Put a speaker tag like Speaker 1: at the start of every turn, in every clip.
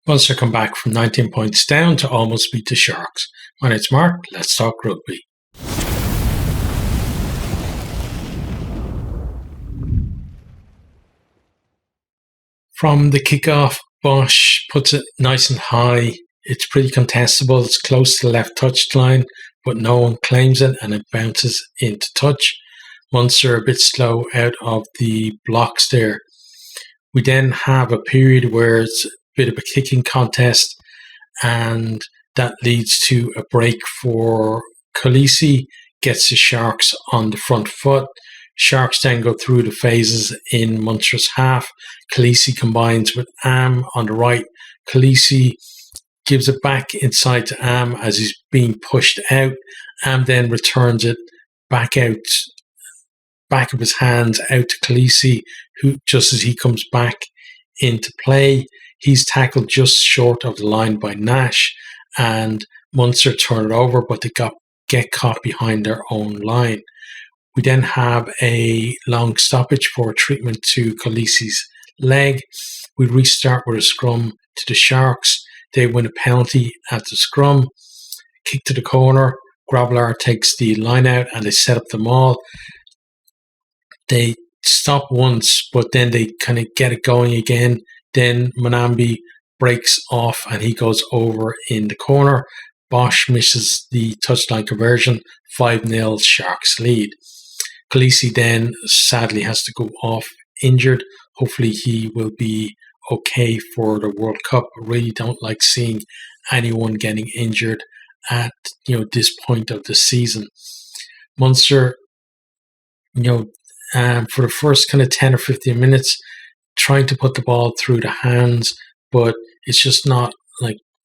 Speaker 1: Munster come back from 19 points down to almost beat the Sharks. My name's Mark, let's talk rugby. From the kickoff, Bosch puts it nice and high. It's pretty contestable. It's close to the left touchline, but no one claims it and it bounces into touch. Munster a bit slow out of the blocks there. We then have a period where it's a bit of a kicking contest, and that leads to a break for Khaleesi, gets the Sharks on the front foot. Sharks then go through the phases in Munster's half. Khaleesi combines with Am on the right. Khaleesi gives it back inside to Am as he's being pushed out. Am then returns it back out, back of his hands out to Khaleesi, who just as he comes back into play, he's tackled just short of the line by Nash, and Munster turn it over, but they get caught behind their own line. We then have a long stoppage for treatment to Khaleesi's leg. We restart with a scrum to the Sharks. They win a penalty at the scrum. Kick to the corner. Grobbelaar takes the line out and they set up the maul. They stop once, but then they kind of get it going again. Then Monambi breaks off and he goes over in the corner. Bosch misses the touchline conversion. 5-0 Sharks lead. Khaleesi then sadly has to go off injured. Hopefully he will be okay for the World Cup. I really don't like seeing anyone getting injured at this point of the season. Munster, for the first kind of 10 or 15 minutes, trying to put the ball through the hands, but it's just not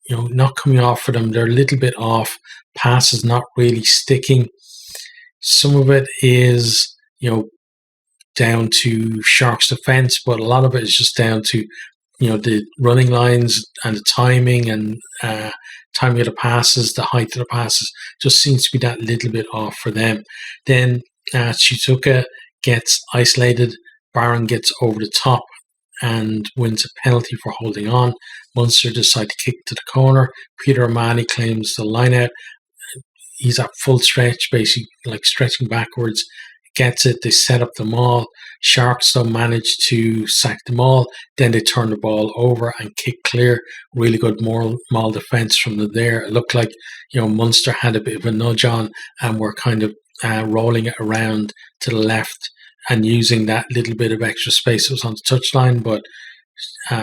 Speaker 1: not coming off for them. They're a little bit off. Passes not really sticking. Some of it is, down to Sharks' defense, but a lot of it is just down to, the running lines and the timing and timing of the passes, the height of the passes, just seems to be that little bit off for them. Then Chituka gets isolated. Barron gets over the top and wins a penalty for holding on. Munster decide to kick to the corner. Peter O'Mahony claims the line out. He's at full stretch, basically like stretching backwards. Gets it. They set up the maul. Sharks don't manage to sack the maul. Then they turn the ball over and kick clear. Really good maul defense from there. It looked like Munster had a bit of a nudge on and were kind of rolling it around to the left and using that little bit of extra space that was on the touchline. But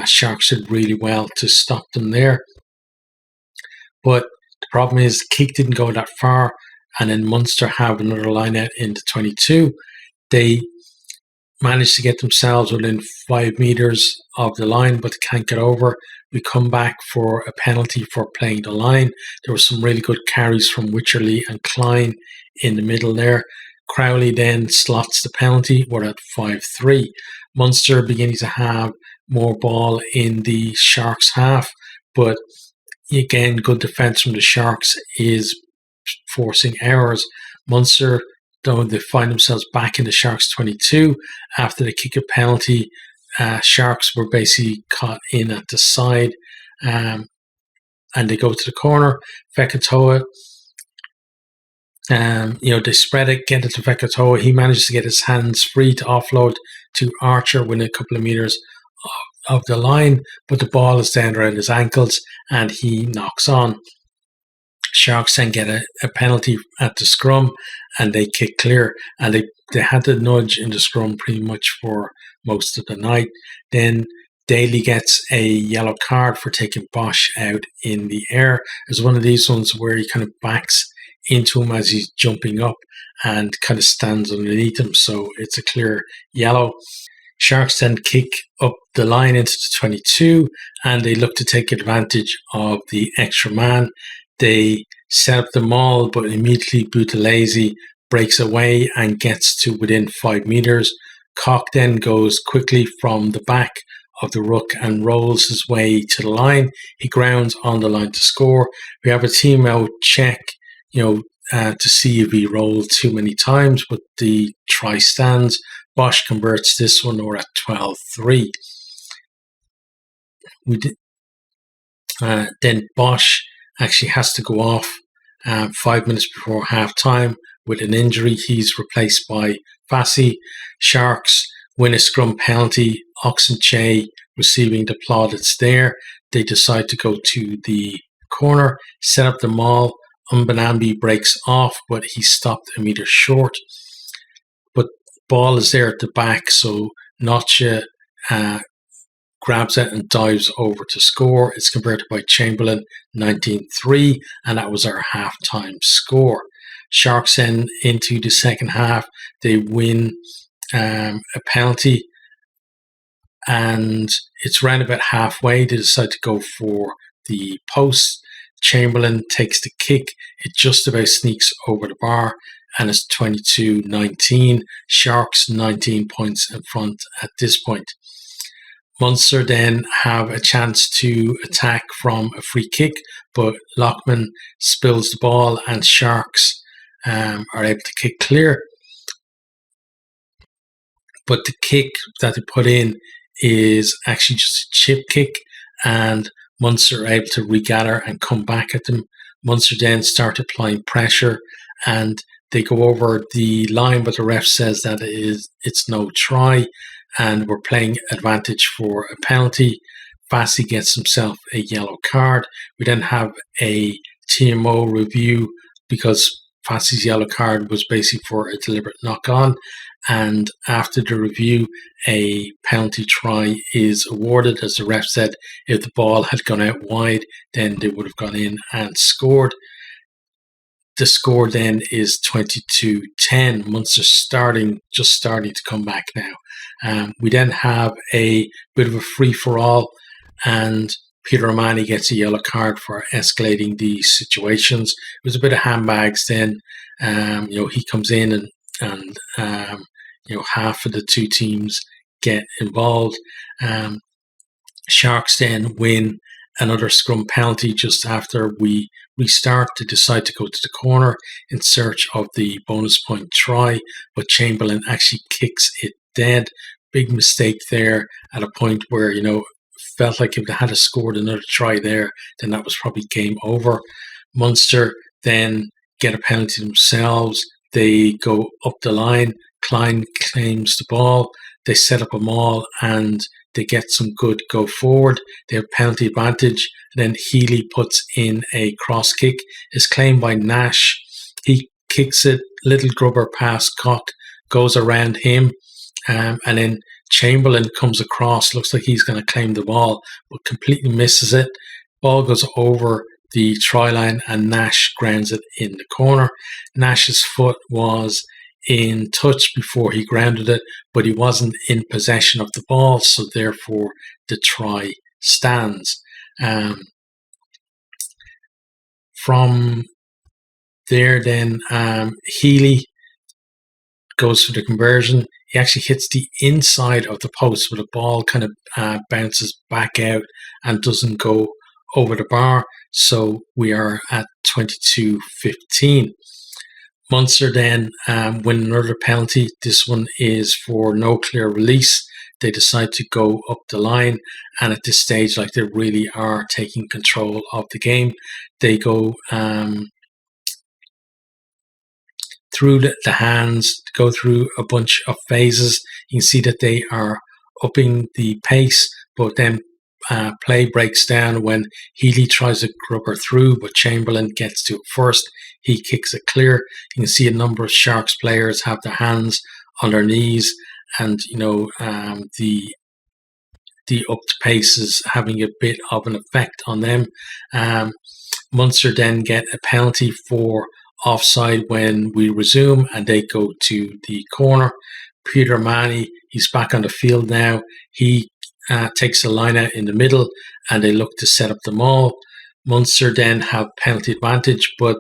Speaker 1: Sharks did really well to stop them there. But the problem is the kick didn't go that far, and then Munster have another line out into 22. They managed to get themselves within 5 meters of the line, but they can't get over. We come back for a penalty for playing the line. There were some really good carries from Wycherley and Klein in the middle there. Crowley then slots the penalty. We're at 5-3. Munster beginning to have more ball in the Sharks' half, but again, good defense from the Sharks is forcing errors. Munster, though, they find themselves back in the Sharks 22 after they kick a penalty. Sharks were basically caught in at the side, and they go to the corner. Fekitoa, they spread it, get it to Fekitoa. He manages to get his hands free to offload to Archer within a couple of meters of the line, but the ball is down around his ankles and he knocks on. Sharks then get a penalty at the scrum and they kick clear, and they had the nudge in the scrum pretty much for most of the night. Then Daly gets a yellow card for taking Bosch out in the air. It's one of these ones where he kind of backs into him as he's jumping up and kind of stands underneath him, so it's a clear yellow. Sharks then kick up the line into the 22 and they look to take advantage of the extra man. They set up the maul, but immediately Buthelezi breaks away and gets to within 5 meters. Koch then goes quickly from the back of the ruck and rolls his way to the line. He grounds on the line to score. We have a team out check, to see if he rolled too many times, but the try stands. Bosch converts this one, or at 12-3. Then Bosch actually has to go off 5 minutes before half time with an injury. He's replaced by Fassi. Sharks win a scrum penalty. Oxenche receiving the plaudits there. They decide to go to the corner, set up the maul. Umbanambi breaks off, but he's stopped a metre short. But ball is there at the back, so Notcha grabs it and dives over to score. It's converted by Chamberlain 19-3, and that was our halftime score. Sharks then into the second half. They win a penalty, and it's round about halfway. They decide to go for the post. Chamberlain takes the kick. It just about sneaks over the bar, and it's 22-19. Sharks 19 points in front at this point. Munster then have a chance to attack from a free kick, but Lockman spills the ball and Sharks are able to kick clear. But the kick that they put in is actually just a chip kick, and Munster are able to regather and come back at them. Munster then start applying pressure, and they go over the line, but the ref says that it's no try, and we're playing advantage for a penalty. Fassi gets himself a yellow card. We then have a TMO review because Fassi's yellow card was basically for a deliberate knock-on. And after the review, a penalty try is awarded. As the ref said, if the ball had gone out wide, then they would have gone in and scored. The score then is 22-10. Munster just starting to come back now. We then have a bit of a free-for-all, and Peter O'Mahony gets a yellow card for escalating the situations. It was a bit of handbags then. He comes in and half of the two teams get involved. Sharks then win another scrum penalty just after we restart. To decide to go to the corner in search of the bonus point try, but Chamberlain actually kicks it dead. Big mistake there at a point where, felt like if they had scored another try there, then that was probably game over. Munster then get a penalty themselves. They go up the line. Klein claims the ball. They set up a maul and they get some good go forward. They have penalty advantage. Then Healy puts in a cross kick. It's claimed by Nash. He kicks it. Little grubber pass Cock goes around him. And then Chamberlain comes across. Looks like he's going to claim the ball, but completely misses it. Ball goes over the try line and Nash grounds it in the corner. Nash's foot was in touch before he grounded it, but he wasn't in possession of the ball, so therefore the try stands. From there then, Healy goes for the conversion. He actually hits the inside of the post, but the ball kind of bounces back out and doesn't go over the bar. So we are at 22-15. Munster then win another penalty. This one is for no clear release. They decide to go up the line, and at this stage, like, they really are taking control of the game. They go through the hands, go through a bunch of phases. You can see that they are upping the pace, but then play breaks down when Healy tries to grubber through, but Chamberlain gets to it first. He kicks it clear. You can see a number of Sharks players have their hands on their knees, and the upped pace is having a bit of an effect on them. Munster then get a penalty for offside when we resume, and they go to the corner. Peter Manny, he's back on the field now. He takes a line out in the middle, and they look to set up the maul. Munster then have penalty advantage, but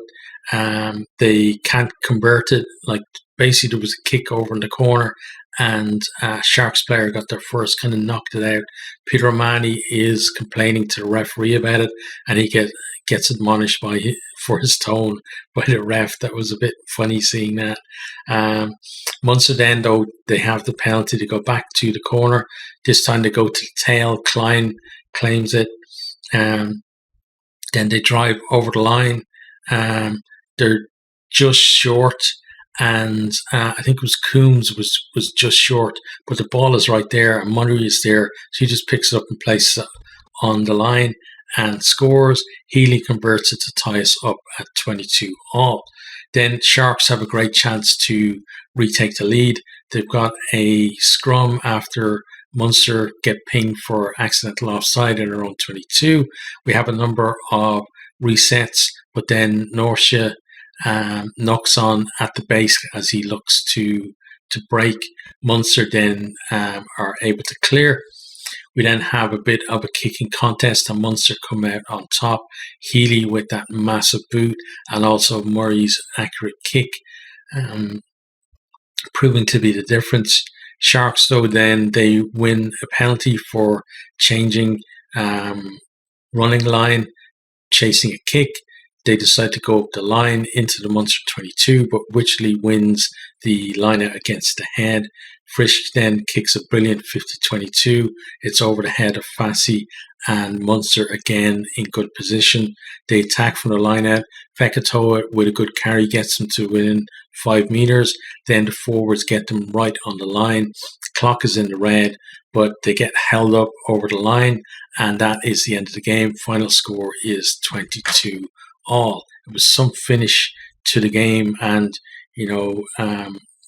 Speaker 1: they can't convert it. Like, basically, there was a kick over in the corner, and Sharks player got their first, kind of knocked it out. Peter O'Mahony is complaining to the referee about it, and he gets admonished for his tone by the ref. That was a bit funny seeing that. Munster then, though, they have the penalty to go back to the corner. This time they go to the tail. Klein claims it. Then they drive over the line. They're just short, and I think it was Coombs was just short, but the ball is right there, and Murray is there, so he just picks it up and places it on the line and scores. Healy converts it to tie us up at 22 all. Then Sharks have a great chance to retake the lead. They've got a scrum after Munster get pinged for accidental offside in their own 22. We have a number of resets, but then Norsha knocks on at the base as he looks to break. Munster then are able to clear. We then have a bit of a kicking contest, and Munster come out on top. Healy with that massive boot, and also Murray's accurate kick, proving to be the difference. Sharks, though, then they win a penalty for changing running line, chasing a kick. They decide to go up the line into the Munster 22, but Wycherley wins the line out against the head. Frisch then kicks a brilliant 50-22. It's over the head of Fassi, and Munster again in good position. They attack from the line out. Fekitoa with a good carry gets them to within 5 metres. Then the forwards get them right on the line. The clock is in the red, but they get held up over the line, and that is the end of the game. Final score is 22 all. It was some finish to the game, and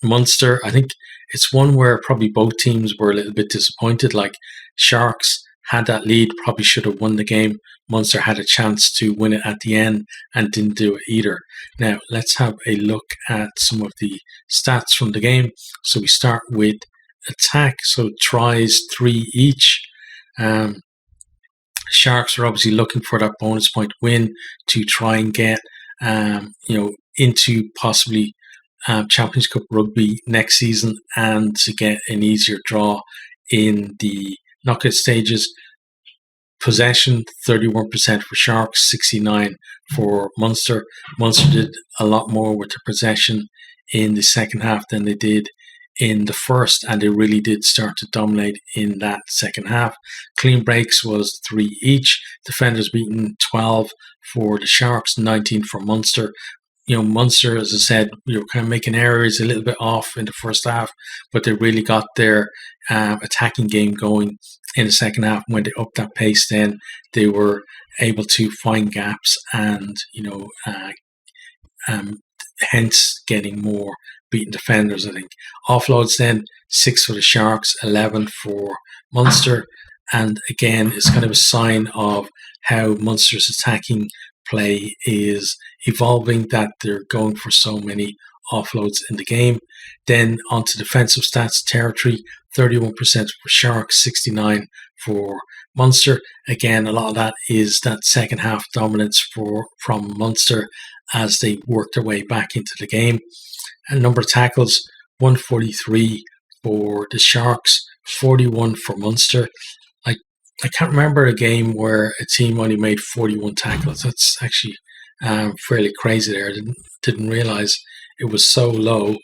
Speaker 1: Munster, I think it's one where probably both teams were a little bit disappointed. Like, Sharks had that lead, probably should have won the game. Munster had a chance to win it at the end and didn't do it either. Now, let's have a look at some of the stats from the game. So we start with attack. So tries 3 each. Sharks are obviously looking for that bonus point win to try and get into possibly Champions Cup rugby next season, and to get an easier draw in the knockout stages. Possession 31% for Sharks, 69% for Munster. Munster did a lot more with their possession in the second half than they did in the first, and they really did start to dominate in that second half. Clean breaks was 3 each. Defenders beaten 12 for the Sharks, 19 for Munster. Munster, as I said, kind of making errors a little bit off in the first half, but they really got their attacking game going in the second half. When they upped that pace, then they were able to find gaps and, hence getting more beaten defenders, I think. Offloads then, 6 for the Sharks, 11 for Munster. And again, it's kind of a sign of how Munster's attacking play is evolving, that they're going for so many offloads in the game. Then onto defensive stats, territory, 31% for Sharks, 69% for Munster. Again, a lot of that is that second half dominance from Munster as they work their way back into the game. And number of tackles, 143 for the Sharks, 41 for Munster. I can't remember a game where a team only made 41 tackles. That's actually fairly crazy there. I didn't realise it was so low.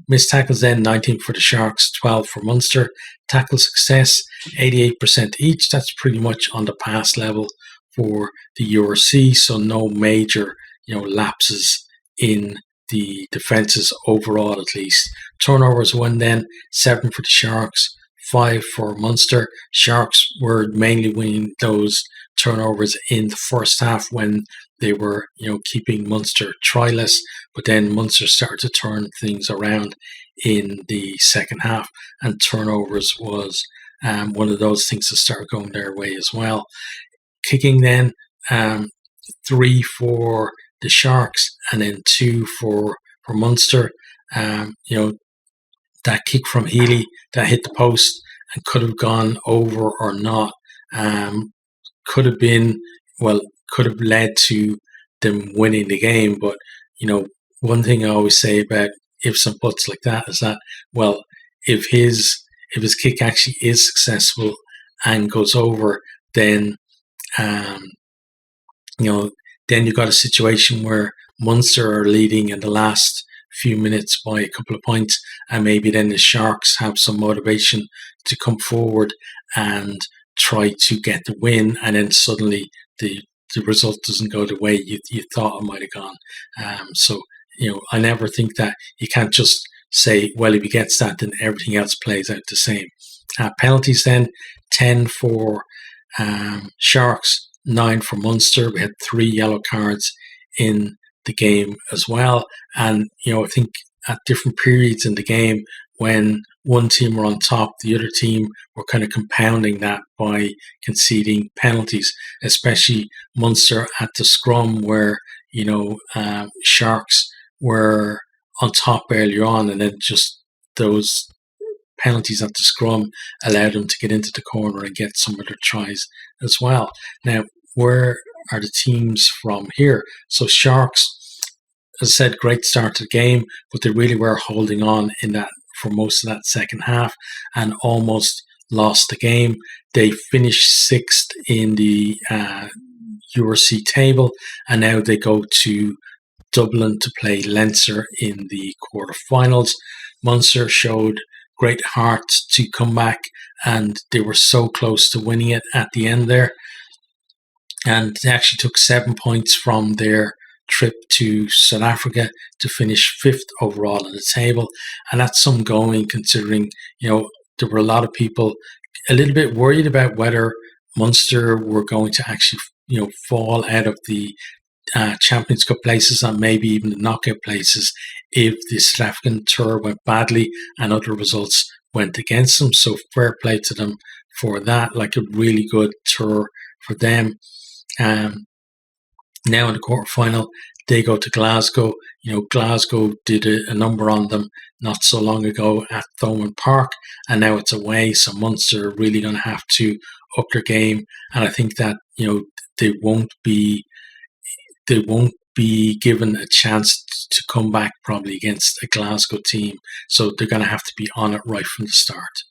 Speaker 1: Missed tackles then, 19 for the Sharks, 12 for Munster. Tackle success, 88% each. That's pretty much on the pass level for the URC, so no major lapses in the defences overall, at least. Turnovers 1 then, 7 for the Sharks, 5 for Munster. Sharks were mainly winning those turnovers in the first half when they were, keeping Munster tryless, but then Munster started to turn things around in the second half, and turnovers was one of those things that started going their way as well. Kicking then, 3 for the Sharks, and then 2 for Munster. That kick from Healy that hit the post and could have gone over or not, could have led to them winning the game. But one thing I always say about ifs and buts like that is that, well, if his kick actually is successful and goes over, then then you've got a situation where Munster are leading in the last few minutes by a couple of points, and maybe then the Sharks have some motivation to come forward and try to get the win, and then suddenly the the result doesn't go the way you thought it might have gone. So, I never think that you can't just say, well, if he gets that, then everything else plays out the same. Penalties then, 10 for Sharks, 9 for Munster. We had 3 yellow cards in the game as well. And, I think at different periods in the game, when one team were on top, the other team were kind of compounding that by conceding penalties, especially Munster at the scrum where, Sharks were on top earlier on, and then just those penalties at the scrum allowed them to get into the corner and get some of their tries as well. Now, where are the teams from here? So Sharks, as I said, great start to the game, but they really were holding on in that for most of that second half and almost lost the game. They finished 6th in the URC table, and now they go to Dublin to play Leinster in the quarterfinals. Munster showed great heart to come back, and they were so close to winning it at the end there. And they actually took 7 points from their trip to South Africa to finish 5th overall in the table. And that's some going, considering, there were a lot of people a little bit worried about whether Munster were going to actually, fall out of the Champions Cup places and maybe even the knockout places if the South African tour went badly and other results went against them. So fair play to them for that, like a really good tour for them. Now in the quarterfinal, they go to Glasgow. Glasgow did a number on them not so long ago at Thomond Park, and now it's away. So Munster are really going to have to up their game, and I think that they won't be given a chance to come back probably against a Glasgow team. So they're going to have to be on it right from the start.